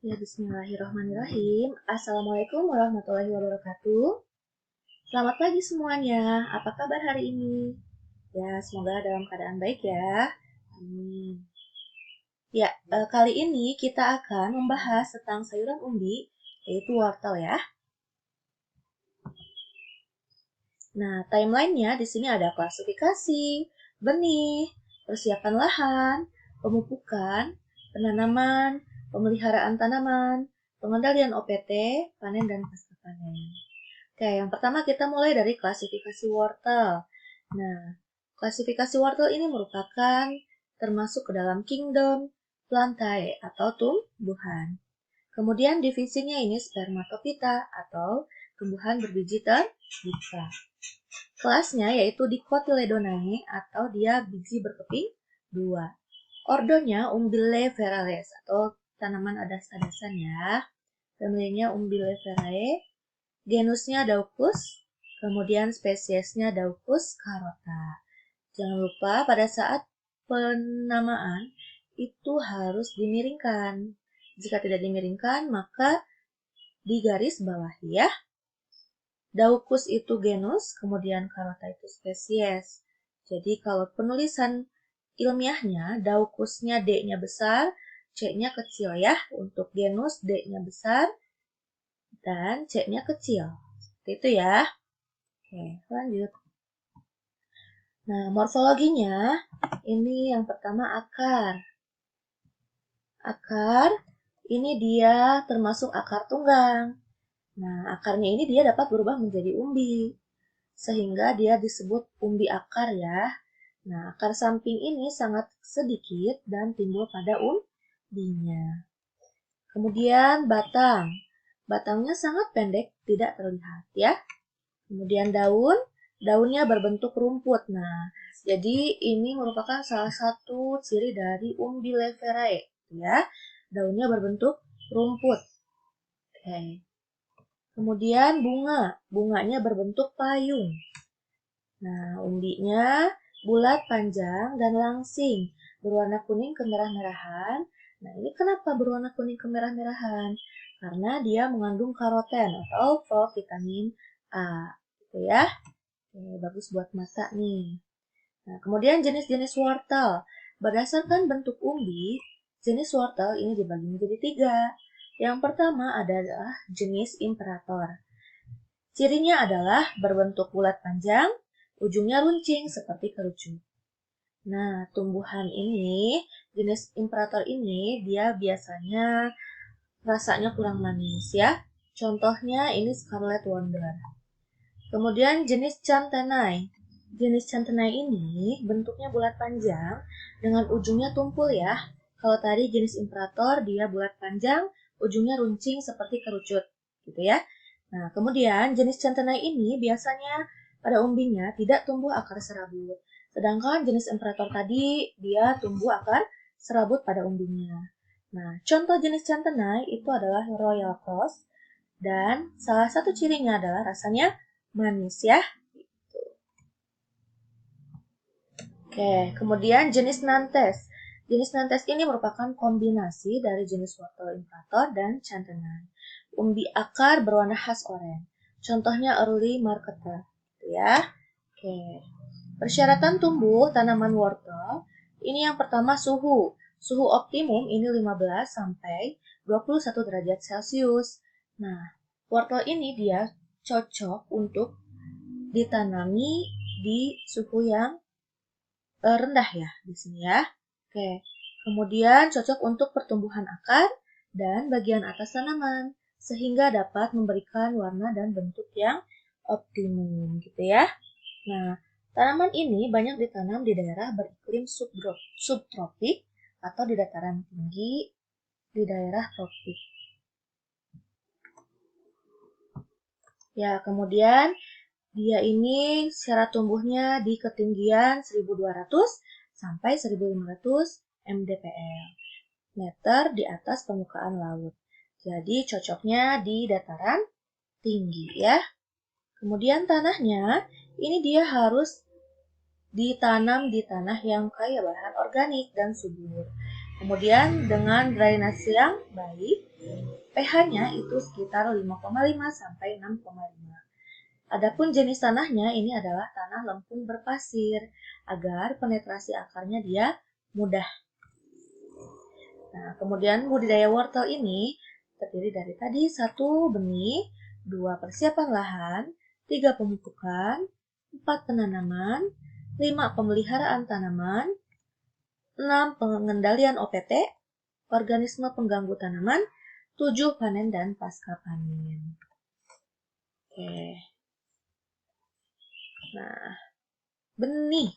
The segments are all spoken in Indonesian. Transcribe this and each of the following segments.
Ya, bismillahirrahmanirrahim. Assalamualaikum warahmatullahi wabarakatuh. Selamat pagi semuanya. Apa kabar hari ini? Ya, semoga dalam keadaan baik ya. Amin. Ya, kali ini kita akan membahas tentang sayuran umbi, yaitu wortel ya. Nah, timelinenya di sini ada klasifikasi, benih, persiapan lahan, pemupukan, penanaman, pemeliharaan tanaman, pengendalian OPT, panen dan pasca panen. Oke, yang pertama kita mulai dari klasifikasi wortel. Nah, klasifikasi wortel ini merupakan termasuk ke dalam kingdom plantae atau tumbuhan. Kemudian divisinya ini spermatophyta atau tumbuhan berbiji terbuka. Kelasnya yaitu Dicotyledonae atau dia biji berkeping dua. Ordonya Umbelliferae atau tanaman adas-adasan ya. Familinya Umbelliferae. Genusnya Daucus, kemudian spesiesnya Daucus carota. Jangan lupa pada saat penamaan itu harus dimiringkan. Jika tidak dimiringkan, maka di garis bawah ya. Daucus itu genus, kemudian carota itu spesies. Jadi kalau penulisan ilmiahnya, Daucusnya D-nya besar, C-nya kecil ya. Untuk genus D-nya besar, dan C-nya kecil. Seperti itu ya. Oke, lanjut. Nah, morfologinya, ini yang pertama akar. Akar, ini dia termasuk akar tunggang. Nah, akarnya ini dia dapat berubah menjadi umbi. Sehingga dia disebut umbi akar ya. Nah, akar samping ini sangat sedikit dan timbul pada umbinya. Kemudian batang. Batangnya sangat pendek, tidak terlihat ya. Kemudian daunnya berbentuk rumput. Nah, jadi ini merupakan salah satu ciri dari Umbelliferae ya. Daunnya berbentuk rumput. Oke. Kemudian bunganya berbentuk payung. Nah, umbinya bulat, panjang, dan langsing, berwarna kuning kemerah-merahan. Nah, ini kenapa berwarna kuning kemerah-merahan? Karena dia mengandung karoten atau provitamin A, gitu ya. Oke, bagus buat mata nih. Nah, kemudian jenis-jenis wortel. Berdasarkan bentuk umbi, jenis wortel ini dibagi menjadi 3. Yang pertama adalah jenis imperator. Cirinya adalah berbentuk bulat panjang, ujungnya runcing seperti kerucut. Nah, tumbuhan ini, jenis imperator ini, dia biasanya rasanya kurang manis ya. Contohnya ini Scarlet Wonder. Kemudian jenis Chantenay. Jenis Chantenay ini bentuknya bulat panjang dengan ujungnya tumpul ya. Kalau tadi jenis imperator dia bulat panjang, ujungnya runcing seperti kerucut gitu ya. Nah, kemudian jenis Chantenay ini biasanya pada umbinya tidak tumbuh akar serabut. Sedangkan jenis imperator tadi dia tumbuh akar serabut pada umbinya. Nah, contoh jenis Chantenay itu adalah Royal Cross dan salah satu cirinya adalah rasanya manis ya. Oke, kemudian jenis Nantes. Jenis Nantes ini merupakan kombinasi dari jenis wortel imperator dan Chantenay. Umbi akar berwarna khas oranye. Contohnya early marketer, gitu ya. Oke. Persyaratan tumbuh tanaman wortel, ini yang pertama suhu. Suhu optimum ini 15 sampai 21 derajat Celcius. Nah, wortel ini dia cocok untuk ditanami di suhu yang rendah ya di sini ya. Oke. Kemudian cocok untuk pertumbuhan akar dan bagian atas tanaman sehingga dapat memberikan warna dan bentuk yang optimum gitu ya. Nah, tanaman ini banyak ditanam di daerah beriklim subtropik atau di dataran tinggi di daerah tropik. Ya, kemudian dia ini secara tumbuhnya di ketinggian 1200 sampai 1500 mdpl meter di atas permukaan laut. Jadi cocoknya di dataran tinggi ya. Kemudian tanahnya ini dia harus ditanam di tanah yang kaya bahan organik dan subur. Kemudian dengan drainase yang baik, pH-nya itu sekitar 5,5 sampai 6,5. Adapun jenis tanahnya ini adalah tanah lempung berpasir agar penetrasi akarnya dia mudah. Nah, kemudian budidaya wortel ini terdiri dari tadi 1 benih, 2 persiapan lahan, 3 pemupukan, 4 penanaman, 5 pemeliharaan tanaman, 6 pengendalian OPT, organisme pengganggu tanaman, 7 panen dan pasca panen. Oke. Nah, benih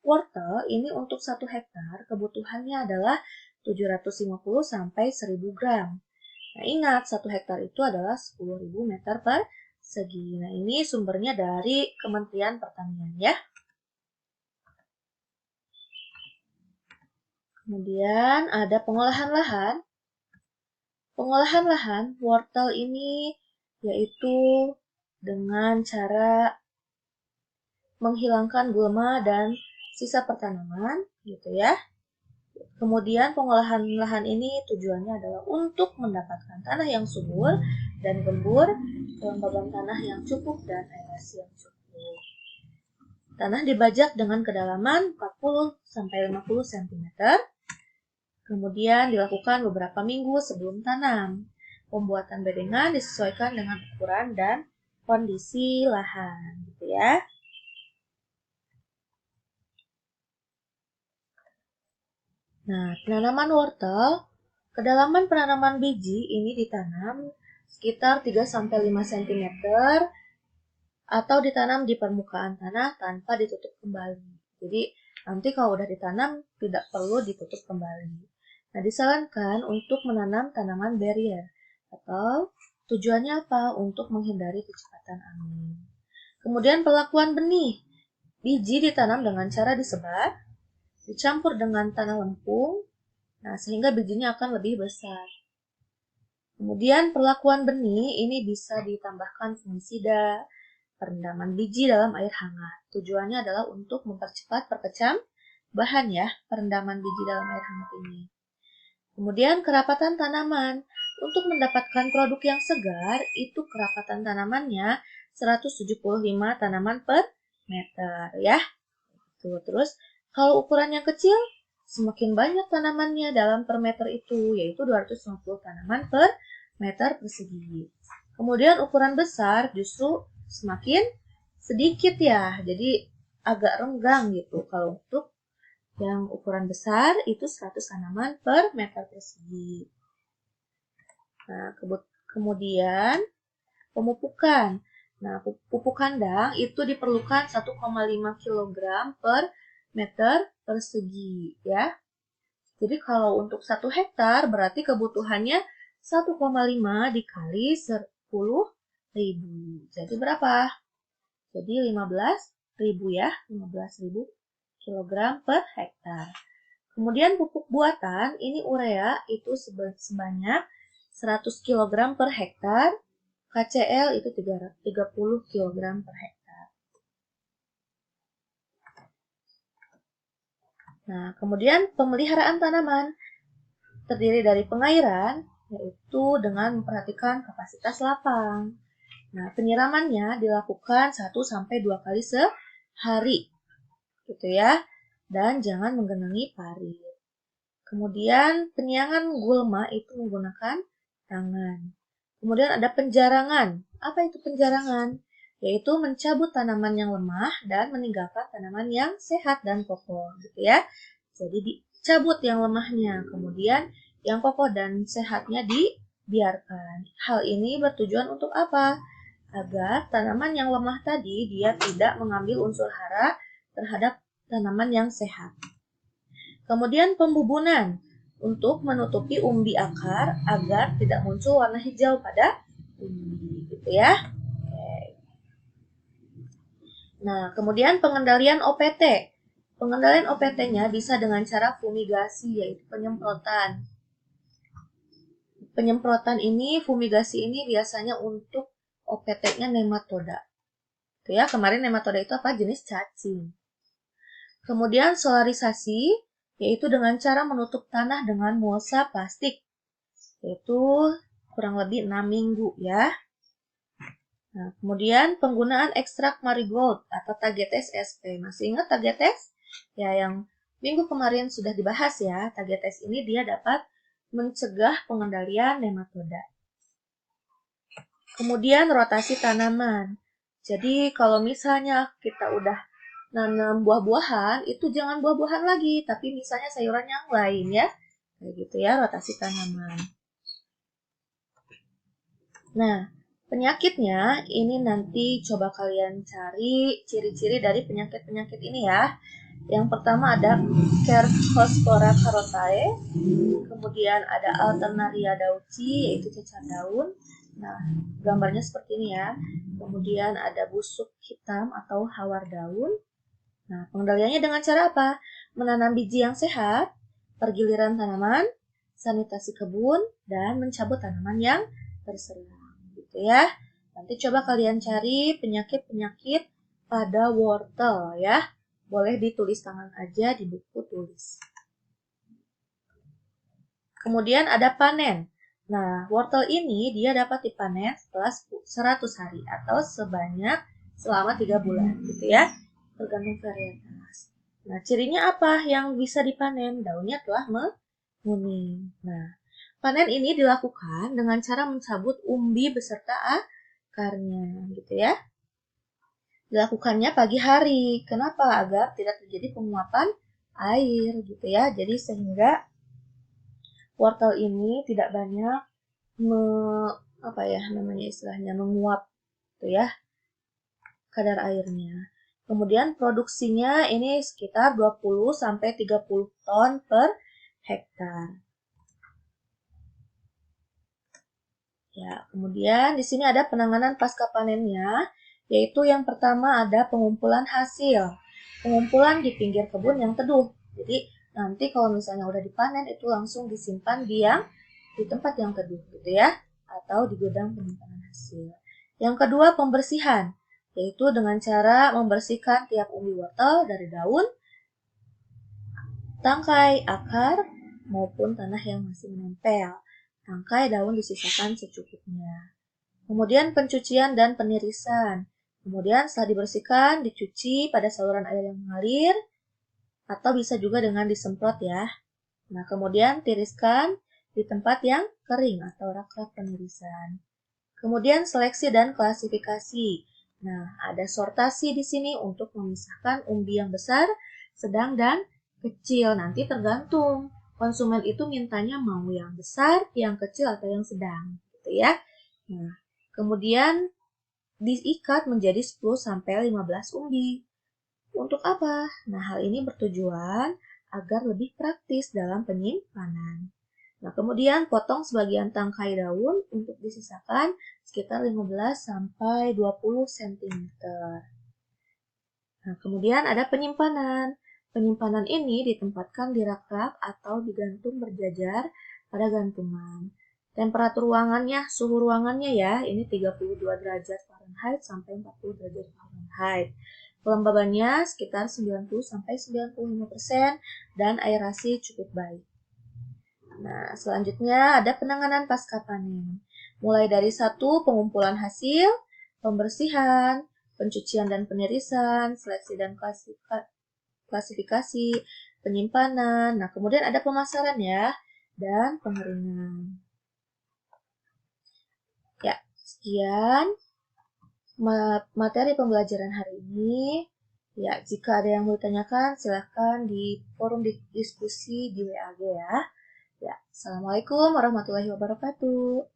wortel ini untuk 1 hektar kebutuhannya adalah 750 sampai 1000 gram. Nah, ingat 1 hektar itu adalah 10.000 meter persegi. Nah, ini sumbernya dari Kementerian Pertanian ya. Kemudian ada pengolahan lahan. Pengolahan lahan wortel ini yaitu dengan cara menghilangkan gulma dan sisa pertanaman gitu ya. Kemudian pengolahan lahan ini tujuannya adalah untuk mendapatkan tanah yang subur dan gembur, kelembaban tanah yang cukup dan aerasi yang cukup. Tanah dibajak dengan kedalaman 40 sampai 50 cm. Kemudian dilakukan beberapa minggu sebelum tanam. Pembuatan bedengan disesuaikan dengan ukuran dan kondisi lahan, gitu ya. Nah, penanaman wortel, kedalaman penanaman biji ini ditanam sekitar 3 sampai 5 cm atau ditanam di permukaan tanah tanpa ditutup kembali. Jadi, nanti kalau udah ditanam tidak perlu ditutup kembali. Nah, disarankan untuk menanam tanaman barrier atau tujuannya apa? Untuk menghindari kecepatan angin. Kemudian perlakuan benih. Biji ditanam dengan cara disebar, dicampur dengan tanah lempung, nah sehingga bijinya akan lebih besar. Kemudian perlakuan benih ini bisa ditambahkan fungisida, perendaman biji dalam air hangat. Tujuannya adalah untuk mempercepat perkecam bahan ya, perendaman biji dalam air hangat ini. Kemudian kerapatan tanaman. Untuk mendapatkan produk yang segar, itu kerapatan tanamannya 175 tanaman per meter ya. Terus kalau ukurannya kecil, semakin banyak tanamannya dalam per meter itu, yaitu 250 tanaman per meter persegi. Kemudian ukuran besar justru semakin sedikit ya, jadi agak renggang gitu. Kalau untuk yang ukuran besar itu 100 tanaman per meter persegi. Nah, kemudian pemupukan. Nah, pupuk kandang itu diperlukan 1,5 kg per meter persegi ya. Jadi kalau untuk 1 hektar berarti kebutuhannya 1,5 dikali 10.000. Jadi berapa? Jadi 15.000 ya, 15.000 kg per hektar. Kemudian pupuk buatan, ini urea itu sebanyak 100 kg per hektar, KCl itu 30 kg per hektar. Nah, kemudian pemeliharaan tanaman terdiri dari pengairan, yaitu dengan memperhatikan kapasitas lapang. Nah, penyiramannya dilakukan 1-2 kali sehari, gitu ya, dan jangan menggenangi parit. Kemudian penyiangan gulma itu menggunakan tangan. Kemudian ada penjarangan. Apa itu penjarangan? Yaitu mencabut tanaman yang lemah dan meninggalkan tanaman yang sehat dan kokoh, gitu ya. Jadi dicabut yang lemahnya, kemudian yang kokoh dan sehatnya dibiarkan. Hal ini bertujuan untuk apa? Agar tanaman yang lemah tadi dia tidak mengambil unsur hara terhadap tanaman yang sehat. Kemudian pembubunan untuk menutupi umbi akar agar tidak muncul warna hijau pada umbi, gitu ya. Nah, kemudian pengendalian OPT. Pengendalian OPT-nya bisa dengan cara fumigasi, yaitu penyemprotan. Penyemprotan ini, fumigasi ini biasanya untuk OPT-nya nematoda. Itu ya, kemarin nematoda itu apa? Jenis cacing. Kemudian solarisasi, yaitu dengan cara menutup tanah dengan mulsa plastik, yaitu kurang lebih 6 minggu ya. Nah, kemudian penggunaan ekstrak marigold atau Tagetes sp. Masih ingat Tagetes? Ya, yang minggu kemarin sudah dibahas ya. Tagetes ini dia dapat mencegah pengendalian nematoda. Kemudian rotasi tanaman. Jadi kalau misalnya kita udah nanam buah-buahan, itu jangan buah-buahan lagi, tapi misalnya sayuran yang lain ya. Kayak gitu ya, rotasi tanaman. Nah, penyakitnya ini nanti coba kalian cari ciri-ciri dari penyakit-penyakit ini ya. Yang pertama ada Cercospora carotae, kemudian ada Alternaria dauci, yaitu cacar daun. Nah, gambarnya seperti ini ya. Kemudian ada busuk hitam atau hawar daun. Nah, pengendaliannya dengan cara apa? Menanam biji yang sehat, pergiliran tanaman, sanitasi kebun, dan mencabut tanaman yang terserang. Gitu ya. Nanti coba kalian cari penyakit-penyakit pada wortel ya. Boleh ditulis tangan aja di buku tulis. Kemudian ada panen. Nah, wortel ini dia dapat dipanen setelah 100 hari atau sebanyak selama 3 bulan gitu ya. Tergantung varietas. Nah, cirinya apa yang bisa dipanen? Daunnya telah menguning. Nah, panen ini dilakukan dengan cara mencabut umbi beserta akarnya gitu ya. Dilakukannya pagi hari. Kenapa? Agar tidak terjadi penguapan air gitu ya. Jadi sehingga wortel ini tidak banyak menguap gitu ya kadar airnya. Kemudian produksinya ini sekitar 20 sampai 30 ton per hektar. Ya, kemudian di sini ada penanganan pasca panennya, yaitu yang pertama ada pengumpulan hasil. Pengumpulan di pinggir kebun yang teduh. Jadi nanti kalau misalnya udah dipanen itu langsung disimpan di tempat yang teduh gitu ya, atau di gudang penyimpanan hasil. Yang kedua pembersihan, yaitu dengan cara membersihkan tiap umbi wortel dari daun, tangkai, akar, maupun tanah yang masih menempel. Tangkai daun disisakan secukupnya. Kemudian pencucian dan penirisan. Kemudian setelah dibersihkan, dicuci pada saluran air yang mengalir, atau bisa juga dengan disemprot ya. Nah, kemudian tiriskan di tempat yang kering atau rak-rak penirisan. Kemudian seleksi dan klasifikasi. Nah, ada sortasi di sini untuk memisahkan umbi yang besar, sedang, dan kecil. Nanti tergantung konsumen itu mintanya mau yang besar, yang kecil, atau yang sedang, gitu ya. Nah, kemudian diikat menjadi 10-15 umbi. Untuk apa? Nah, hal ini bertujuan agar lebih praktis dalam penyimpanan. Nah, kemudian potong sebagian tangkai daun untuk disisakan sekitar 15-20 cm. Nah, kemudian ada penyimpanan. Penyimpanan ini ditempatkan di rak-rak atau digantung berjajar pada gantungan. Temperatur ruangannya, suhu ruangannya ya, ini 32 derajat Fahrenheit sampai 40 derajat Fahrenheit. Kelembabannya sekitar 90-95% dan aerasi cukup baik. Nah, selanjutnya ada penanganan pasca panen. Mulai dari 1, pengumpulan hasil, pembersihan, pencucian dan penirisan, seleksi dan klasifikasi, penyimpanan. Nah, kemudian ada pemasaran ya, dan pengeringan. Ya, sekian materi pembelajaran hari ini. Ya, jika ada yang mau ditanyakan, silahkan di forum diskusi di WAG ya. Ya, assalamualaikum warahmatullahi wabarakatuh.